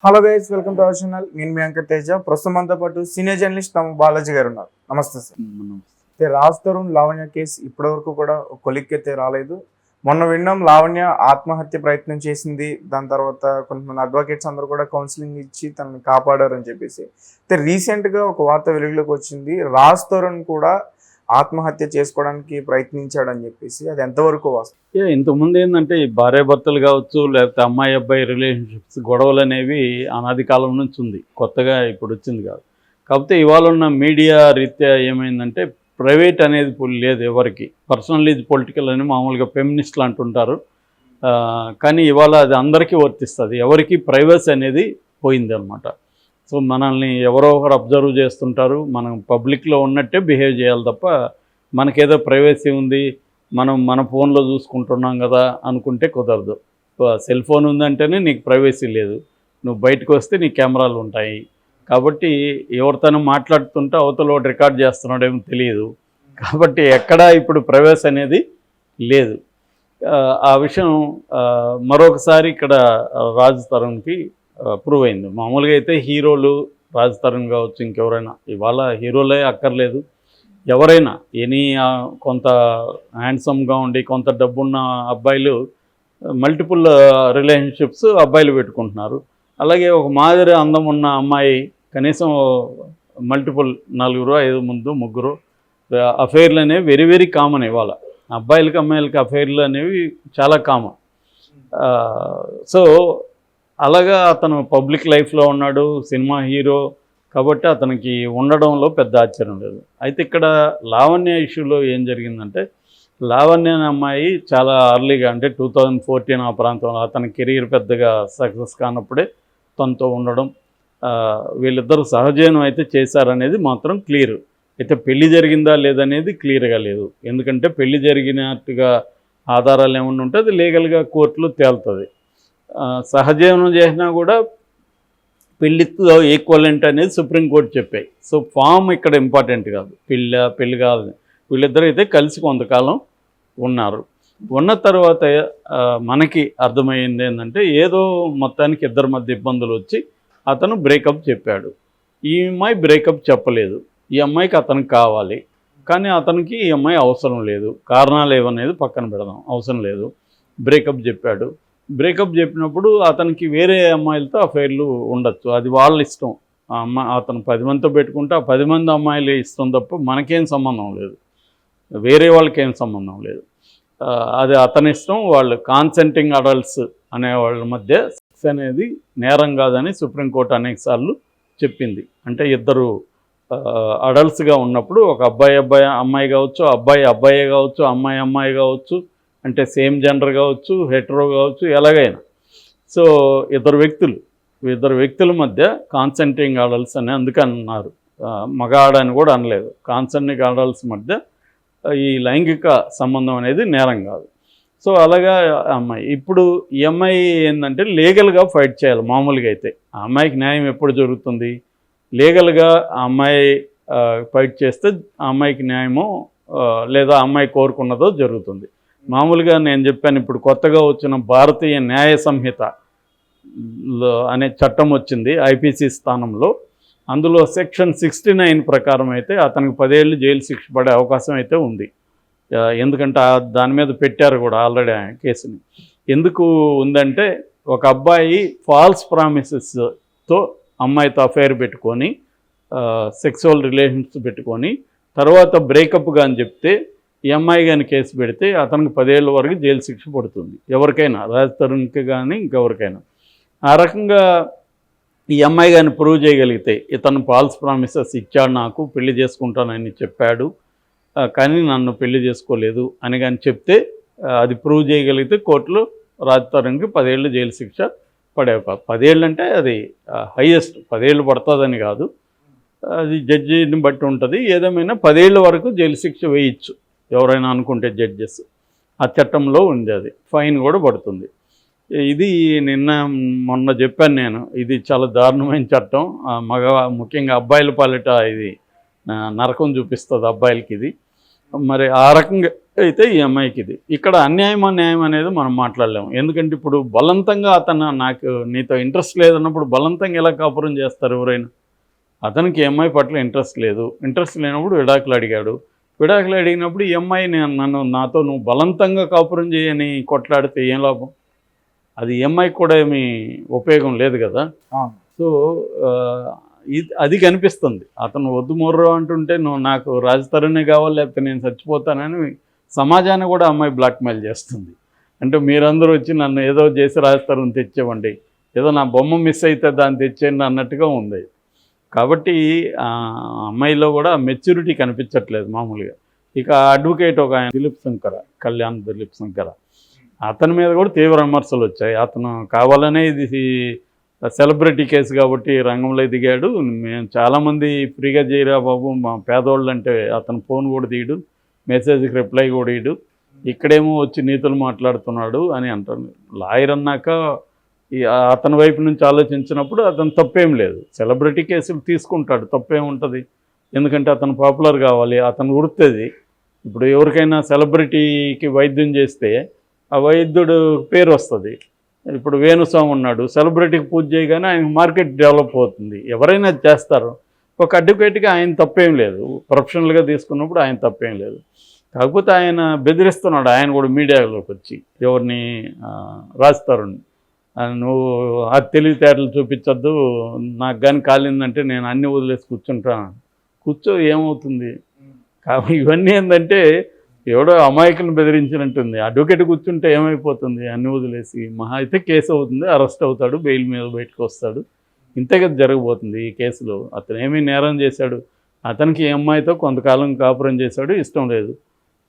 Hello guys, welcome to our channel. నేను మీ వెంకట్ తేజ. ప్రస్తుతం మనతో పాటు సీనియర్ జర్నలిస్ట్ తమ బాలాజీ గారు ఉన్నారు. నమస్తే సార్. అయితే రాజ్ తరుణ్ లావణ్య కేసు ఇప్పటివరకు కూడా ఒక కొలిక్కి రాలేదు. మొన్న విన్నాం లావణ్య ఆత్మహత్య ప్రయత్నం చేసింది. దాని తర్వాత కొంతమంది అడ్వకేట్స్ అందరూ కూడా కౌన్సిలింగ్ ఇచ్చి తనని కాపాడారని చెప్పేసి. అయితే రీసెంట్గా ఒక వార్త వెలుగులోకి వచ్చింది, రాజ్ తరుణ్ కూడా ఆత్మహత్య చేసుకోవడానికి ప్రయత్నించాడని చెప్పేసి. అది ఎంతవరకు వాస్తవం? ఇంతకుముందు ఏంటంటే ఈ భార్యాభర్తలు కావచ్చు, లేకపోతే అమ్మాయి అబ్బాయి రిలేషన్షిప్స్ గొడవలు అనేవి అనాది కాలం నుంచి ఉంది, కొత్తగా ఇప్పుడు వచ్చింది కాదు. కాకపోతే ఇవాళ ఉన్న మీడియా రీత్యా ఏమైందంటే ప్రైవేట్ అనేది లేదు ఎవరికి. పర్సనల్ ఈజ్ పొలిటికల్ అని మామూలుగా ఫెమినిస్టులు అంటుంటారు, కానీ ఇవాళ అది అందరికీ వర్తిస్తుంది. ఎవరికి ప్రైవసీ అనేది పోయింది అనమాట. సో మనల్ని ఎవరో ఒకరు అబ్జర్వ్ చేస్తుంటారు, మనం పబ్లిక్లో ఉన్నట్టే బిహేవ్ చేయాలి తప్ప మనకేదో ప్రైవసీ ఉంది, మనం మన ఫోన్లో చూసుకుంటున్నాం కదా అనుకుంటే కుదరదు. సెల్ ఫోన్ ఉందంటేనే నీకు ప్రైవసీ లేదు, నువ్వు బయటకు వస్తే నీ కెమెరాలు ఉంటాయి. కాబట్టి ఎవరితోనో మాట్లాడుతుంటే అవతల రికార్డ్ చేస్తున్నాడేమో తెలియదు. కాబట్టి ఎక్కడా ఇప్పుడు ప్రైవసీ అనేది లేదు. ఆ విషయం మరొకసారి ఇక్కడ రాజ్ తరుణ్కి ప్రూవ్ అయింది. మామూలుగా అయితే హీరోలు రాజ్ తరుణ్ కావచ్చు, ఇంకెవరైనా, ఇవాళ హీరోలే అక్కర్లేదు, ఎవరైనా కొంత హ్యాండ్సమ్గా ఉండి కొంత డబ్బున్న అబ్బాయిలు మల్టిపుల్ రిలేషన్షిప్స్ అబ్బాయిలు పెట్టుకుంటున్నారు. అలాగే ఒక మాదిరి అందం ఉన్న అమ్మాయి కనీసం మల్టిపుల్ 4, 5, ముగ్గురు అఫైర్లు అనేవి వెరీ వెరీ కామన్. ఇవాళ అబ్బాయిలకి అమ్మాయిలకి అఫైర్లు అనేవి చాలా కామన్. సో అలాగా అతను పబ్లిక్ లైఫ్లో ఉన్నాడు, సినిమా హీరో, కాబట్టి అతనికి ఉండడంలో పెద్ద ఆశ్చర్యం లేదు. అయితే ఇక్కడ లావణ్య ఇష్యూలో ఏం జరిగిందంటే, లావణ్య అనే అమ్మాయి చాలా అర్లీగా అంటే 2014 ఆ ప్రాంతంలో అతని కెరీర్ పెద్దగా సక్సెస్ కానప్పుడే తనతో ఉండడం, వీళ్ళిద్దరూ సహజీవనం అయితే చేశారనేది మాత్రం క్లియర్. అయితే పెళ్లి జరిగిందా లేదనేది క్లియర్గా లేదు. ఎందుకంటే పెళ్లి జరిగినట్టుగా ఆధారాలు ఏమన్నా ఉంటే అది లీగల్గా కోర్టులో తేలుతుంది. సహజీవనం చేసినా కూడా పెళ్లితో ఈక్వలెంట్ అనేది సుప్రీంకోర్టు చెప్పాయి. సో ఫామ్ ఇక్కడ ఇంపార్టెంట్ కాదు, పెళ్ళి కాదు. వీళ్ళిద్దరూ అయితే కలిసి కొంతకాలం ఉన్నారు. ఉన్న తర్వాత మనకి అర్థమైంది ఏంటంటే, ఏదో మొత్తానికి ఇద్దరి మధ్య ఇబ్బందులు వచ్చి అతను బ్రేకప్ చెప్పాడు. ఈ అమ్మాయి బ్రేకప్ చెప్పలేదు. ఈ అమ్మాయికి అతనికి కావాలి, కానీ అతనికి ఈ అమ్మాయి అవసరం లేదు. కారణాలు ఏవనేది పక్కన పెడదాం, అవసరం లేదు. బ్రేకప్ చెప్పాడు. బ్రేకప్ చెప్పినప్పుడు అతనికి వేరే అమ్మాయిలతో అఫైర్లు ఉండొచ్చు, అది వాళ్ళ ఇష్టం. అతను 10 మందితో పెట్టుకుంటే ఆ 10 మంది అమ్మాయిలు ఇష్టం తప్ప మనకేం సంబంధం లేదు, వేరే వాళ్ళకేం సంబంధం లేదు. అది అతని ఇష్టం. వాళ్ళు కాన్సెంటింగ్ అడల్ట్స్ అనే వాళ్ళ మధ్య సెక్స్ అనేది నేరం కాదని సుప్రీంకోర్టు అనేకసార్లు చెప్పింది. అంటే ఇద్దరు అడల్ట్స్గా ఉన్నప్పుడు ఒక అబ్బాయి అమ్మాయి కావచ్చు, అబ్బాయే కావచ్చు, అమ్మాయి కావచ్చు, అంటే సేమ్ జెండర్ కావచ్చు, హెటరో కావచ్చు, ఎలాగైనా. సో ఇద్దరు వ్యక్తుల మధ్య కాన్సెంటింగ్ అడల్ట్స్ అని అందుకన్నారు, మగ ఆడని కూడా అనలేదు. కాన్సెంటింగ్ అడల్ట్స్ మధ్య ఈ లైంగిక సంబంధం అనేది నేరం కాదు. సో అలాగా అమ్మాయి ఇప్పుడు ఈ అమ్మాయి ఏంటంటే లీగల్గా ఫైట్ చేయాలి. మామూలుగా అయితే ఆ అమ్మాయికి న్యాయం ఎప్పుడు జరుగుతుంది? లీగల్గా ఆ అమ్మాయి ఫైట్ చేస్తే ఆ అమ్మాయికి న్యాయమో లేదా అమ్మాయి కోరుకున్నదో జరుగుతుంది. మామూలుగా నేను చెప్పాను, ఇప్పుడు కొత్తగా వచ్చిన భారతీయ న్యాయ సంహిత అనే చట్టం వచ్చింది ఐపీసీ స్థానంలో. అందులో సెక్షన్ 69 ప్రకారం అయితే అతనికి 10 ఏళ్ళు జైలు శిక్ష పడే అవకాశం అయితే ఉంది. ఎందుకంటే దాని మీద పెట్టారు కూడా ఆల్రెడీ కేసుని. ఎందుకు ఉందంటే, ఒక అబ్బాయి ఫాల్స్ ప్రామిసెస్తో అమ్మాయితో అఫైర్ పెట్టుకొని సెక్సువల్ రిలేషన్స్ పెట్టుకొని తర్వాత బ్రేకప్గా అని చెప్తే ఈ అమ్మాయి కానీ కేసు పెడితే అతనికి 10 ఏళ్ళ వరకు జైలు శిక్ష పడుతుంది, ఎవరికైనా, రాజ్ తరుణ్కి కానీ ఇంకెవరికైనా. ఆ రకంగా ఈ అమ్మాయి కానీ ప్రూవ్ చేయగలిగితే, ఇతను ఫాల్స్ ప్రామిసెస్ ఇచ్చాడు, నాకు పెళ్లి చేసుకుంటానని చెప్పాడు కానీ నన్ను పెళ్లి చేసుకోలేదు అని కానీ చెప్తే, అది ప్రూవ్ చేయగలిగితే కోర్టులో రాజ్ తరుణ్కి 10 ఏళ్ళు జైలు శిక్ష పడే అవకాశం. 10 ఏళ్ళు అంటే అది హైయెస్ట్, 10 ఏళ్ళు పడుతుందని కాదు, అది జడ్జిని బట్టి ఉంటుంది. ఏదేమైనా 10 ఏళ్ళ వరకు జైలు శిక్ష వేయచ్చు ఎవరైనా అనుకుంటే జడ్జెస్. ఆ చట్టంలో ఉంది, అది ఫైన్ కూడా పడుతుంది. ఇది మొన్న చెప్పాను నేను, ఇది చాలా దారుణమైన చట్టం. ముఖ్యంగా అబ్బాయిల పాలిట ఇది నరకం చూపిస్తుంది అబ్బాయిలకి ఇది. మరి ఆ రకంగా అయితే ఈ అమ్మాయికి ఇది ఇక్కడ అన్యాయం అన్యాయం అనేది మనం మాట్లాడలేము. ఎందుకంటే ఇప్పుడు బలవంతంగా అతను నాకు నీతో ఇంట్రెస్ట్ లేదన్నప్పుడు బలవంతంగా ఎలా కాపురం చేస్తారు ఎవరైనా? అతనికి ఈ అమ్మాయి పట్ల ఇంట్రెస్ట్ లేదు. ఇంట్రెస్ట్ లేనప్పుడు విడాకులు అడిగాడు. విడాకులు అడిగినప్పుడు ఈ అమ్మాయి నాతో నువ్వు బలవంతంగా కాపురం చేయని కొట్లాడితే ఏం లాభం? అది ఈ అమ్మాయికి కూడా ఏమీ ఉపయోగం లేదు కదా. సో అది కనిపిస్తుంది. అతను వద్దు మొర్రో అంటుంటే నువ్వు నాకు రాజతరుణే కావాలి లేకపోతే నేను చచ్చిపోతానని సమాజాన్ని కూడా అమ్మాయి బ్లాక్మెయిల్ చేస్తుంది. అంటే మీరందరూ వచ్చి నన్ను ఏదో చేసి రాజతరుణ్ తెచ్చేవండి, ఏదో నా బొమ్మ మిస్ అయితే దాన్ని తెచ్చేయండి అన్నట్టుగా ఉంది. కాబట్టి అమ్మాయిలో కూడా మెచ్యూరిటీ కనిపించట్లేదు మామూలుగా. ఇక అడ్వకేట్ ఒక ఆయన దిలీప్ శంకర, కళ్యాణ్ దిలీప్ శంకర, అతని మీద కూడా తీవ్ర విమర్శలు వచ్చాయి. అతను కావాలనే ఇది సెలబ్రిటీ కేసు కాబట్టి రంగంలో దిగాడు. మేము చాలామంది ఫ్రీగా చేయరా బాబు మా పేదవాళ్ళు అంటే అతను ఫోన్ కూడా తీయడు, మెసేజ్కి రిప్లై కూడా ఇయ్యడు, ఇక్కడేమో వచ్చి నీతులు మాట్లాడుతున్నాడు అని అంటారు. లాయర్ అన్నాక అతని వైపు నుంచి ఆలోచించినప్పుడు అతను తప్పేం లేదు. సెలబ్రిటీ కేసులు తీసుకుంటాడు, తప్పేముంటుంది. ఎందుకంటే అతను పాపులర్ కావాలి, అతను వృత్తిది. ఇప్పుడు ఎవరికైనా సెలబ్రిటీకి వైద్యం చేస్తే ఆ వైద్యుడు పేరు వస్తుంది. ఇప్పుడు వేణుస్వామి ఉన్నాడు, సెలబ్రిటీకి పూజ చేయగానే ఆయన మార్కెట్ డెవలప్ అవుతుంది. ఎవరైనా చేస్తారు. ఒక అడ్వకేట్గా ఆయన తప్పేం లేదు, ప్రొఫెషనల్గా తీసుకున్నప్పుడు ఆయన తప్పేం లేదు. కాకపోతే ఆయన బెదిరిస్తున్నాడు, ఆయన కూడా మీడియాలోకి వచ్చి ఎవరిని రాస్తారు, నువ్వు ఆ తెలివితేటలు చూపించద్దు, నాకు కానీ కాలిందంటే నేను అన్నీ వదిలేసి కూర్చుంటాను. కూర్చో ఏమవుతుంది? కాబట్టి ఇవన్నీ ఏంటంటే ఎవడో అమాయకులను బెదిరించినట్టుంది. అడ్వకేట్ కూర్చుంటే ఏమైపోతుంది? అన్నీ వదిలేసి మహా అయితే కేసు అవుతుంది, అరెస్ట్ అవుతాడు, బెయిల్ మీద బయటకు వస్తాడు. ఇంతే కదా జరగబోతుంది ఈ కేసులో. అతను ఏమీ నేరం చేశాడు, అతనికి ఈ అమ్మాయితో కొంతకాలం కాపురం చేశాడు, ఇష్టం లేదు.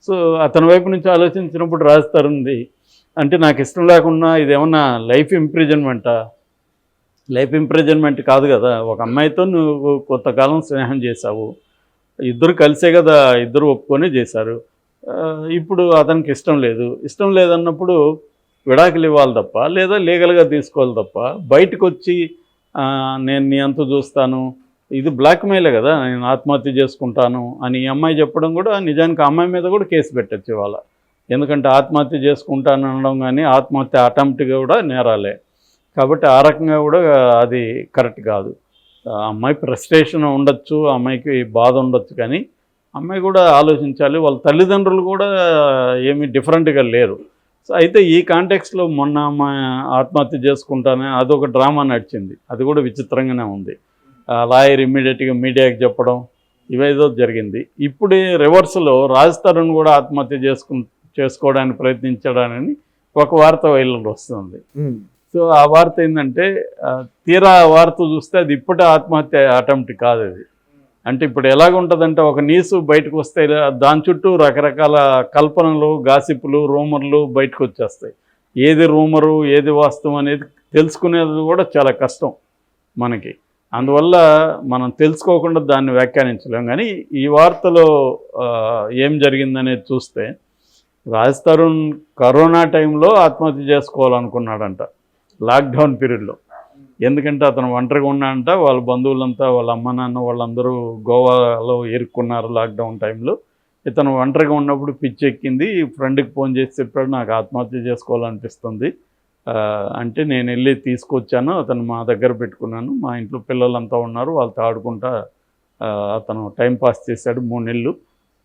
సో అతని వైపు నుంచి ఆలోచించినప్పుడు రాజతరుణ్ది అంటే నాకు ఇష్టం లేకుండా ఇదేమన్నా లైఫ్ ఇంప్రిజన్మెంటా? లైఫ్ ఇంప్రిజన్మెంట్ కాదు కదా. ఒక అమ్మాయితో నువ్వు కొంతకాలం స్నేహం చేశావు, ఇద్దరు కలిసే కదా, ఇద్దరు ఒప్పుకొని చేశారు. ఇప్పుడు అతనికి ఇష్టం లేదు. ఇష్టం లేదన్నప్పుడు విడాకులు ఇవ్వాలి తప్ప, లేదా లీగల్గా తీసుకోవాలి తప్ప బయటకు వచ్చి నేను నీ అంత చూస్తాను, ఇది బ్లాక్మెయిలే కదా, నేను ఆత్మహత్య చేసుకుంటాను అని ఈ అమ్మాయి చెప్పడం కూడా నిజానికి అమ్మాయి మీద కూడా కేసు పెట్టచ్చు ఇవాళ. ఎందుకంటే ఆత్మహత్య చేసుకుంటాను అనడం కానీ ఆత్మహత్య అటెంప్ట్గా కూడా నేరాలే. కాబట్టి ఆ రకంగా కూడా అది కరెక్ట్ కాదు. అమ్మాయి ఫ్రస్ట్రేషన్ ఉండొచ్చు, అమ్మాయికి బాధ ఉండొచ్చు, కానీ అమ్మాయి కూడా ఆలోచించాలి. వాళ్ళ తల్లిదండ్రులు కూడా ఏమీ డిఫరెంట్గా లేరు. సో అయితే ఈ కాంటెక్స్లో మొన్న అమ్మాయి ఆత్మహత్య చేసుకుంటానే అదొక డ్రామా నడిచింది, అది కూడా విచిత్రంగానే ఉంది. లాయర్ ఇమ్మీడియట్గా మీడియాకి చెప్పడం ఇవేదో జరిగింది. ఇప్పుడు రివర్స్లో రాజతరుణ్ కూడా ఆత్మహత్య చేసుకోవడానికి ప్రయత్నించడానని ఒక వార్త వైరల్ వస్తుంది. సో ఆ వార్త ఏంటంటే తీరా వార్త చూస్తే అది ఇప్పటి ఆత్మహత్య అటెంప్ట్ కాదు అది. అంటే ఇప్పుడు ఎలాగుంటుందంటే ఒక న్యూస్ బయటకు వస్తే దాని చుట్టూ రకరకాల కల్పనలు, గాసిపులు, రూమర్లు బయటకు వచ్చేస్తాయి. ఏది రూమరు ఏది వాస్తవం అనేది తెలుసుకునేది కూడా చాలా కష్టం మనకి. అందువల్ల మనం తెలుసుకోకుండా దాన్ని వ్యాఖ్యానించలేం. కానీ ఈ వార్తలో ఏం జరిగిందనేది చూస్తే రాజతరుణ్ కరోనా టైంలో ఆత్మహత్య చేసుకోవాలనుకున్నాడంట, లాక్డౌన్ పీరియడ్లో. ఎందుకంటే అతను ఒంటరిగా ఉన్నాడంట, వాళ్ళ బంధువులంతా వాళ్ళ అమ్మ నాన్న వాళ్ళందరూ గోవాలో ఇరుక్కున్నారు లాక్డౌన్ టైంలో. ఇతను ఒంటరిగా ఉన్నప్పుడు పిచ్చెక్కింది, ఫ్రెండ్కి ఫోన్ చేసి చెప్పాడు నాకు ఆత్మహత్య చేసుకోవాలనిపిస్తుంది అంటే నేను వెళ్ళి తీసుకొచ్చాను, అతను మా దగ్గర పెట్టుకున్నాను, మా ఇంట్లో పిల్లలంతా ఉన్నారు వాళ్ళతో ఆడుకుంటా అతను టైంపాస్ చేశాడు 3 నెలలు,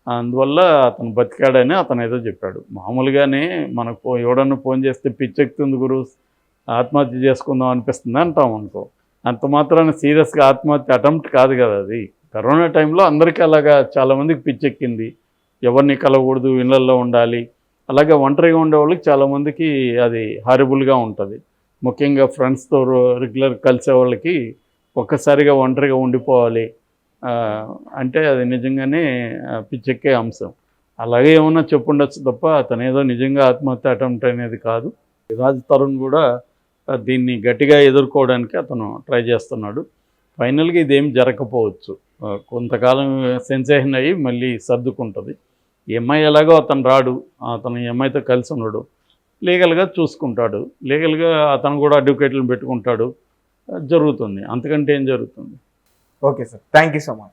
అందువల్ల అతను బతికాడని అతను ఏదో చెప్పాడు. మామూలుగానే మనకు ఎవడన్నా ఫోన్ చేస్తే పిచ్చెక్కుతుంది గురు ఆత్మహత్య చేసుకుందాం అనిపిస్తుంది అంటాం అనుకో, అంత మాత్రాన సీరియస్గా ఆత్మహత్య అటెంప్ట్ కాదు కదా అది. కరోనా టైంలో అందరికీ అలాగా చాలామందికి పిచ్చెక్కింది, ఎవరిని కలవకూడదు, ఇళ్ళల్లో ఉండాలి, అలాగే ఒంటరిగా ఉండే వాళ్ళకి చాలామందికి అది హారిబుల్గా ఉంటుంది. ముఖ్యంగా ఫ్రెండ్స్తో రెగ్యులర్ కలిసే వాళ్ళకి ఒక్కసారిగా ఒంటరిగా ఉండిపోవాలి అంటే అది నిజంగానే పిచ్చెక్కే అంశం. అలాగే ఏమన్నా చెప్పుండొచ్చు తప్ప అతను ఏదో నిజంగా ఆత్మహత్య అటెంప్ట్ అనేది కాదు. రాజతరుణ్ కూడా దీన్ని గట్టిగా ఎదుర్కోవడానికి అతను ట్రై చేస్తున్నాడు. ఫైనల్గా ఇదేం జరగకపోవచ్చు, కొంతకాలం సెన్సేషన్ అయ్యి మళ్ళీ సర్దుకుంటుంది. ఎంఐ ఎలాగో అతను రాడు, అతను ఎంఐతో కలిసి ఉన్నాడు, లీగల్గా చూసుకుంటాడు, లీగల్గా అతను కూడా అడ్వకేట్లను పెట్టుకుంటాడు, జరుగుతుంది. అంతకంటే ఏం జరుగుతుంది? Okay sir, thank you so much.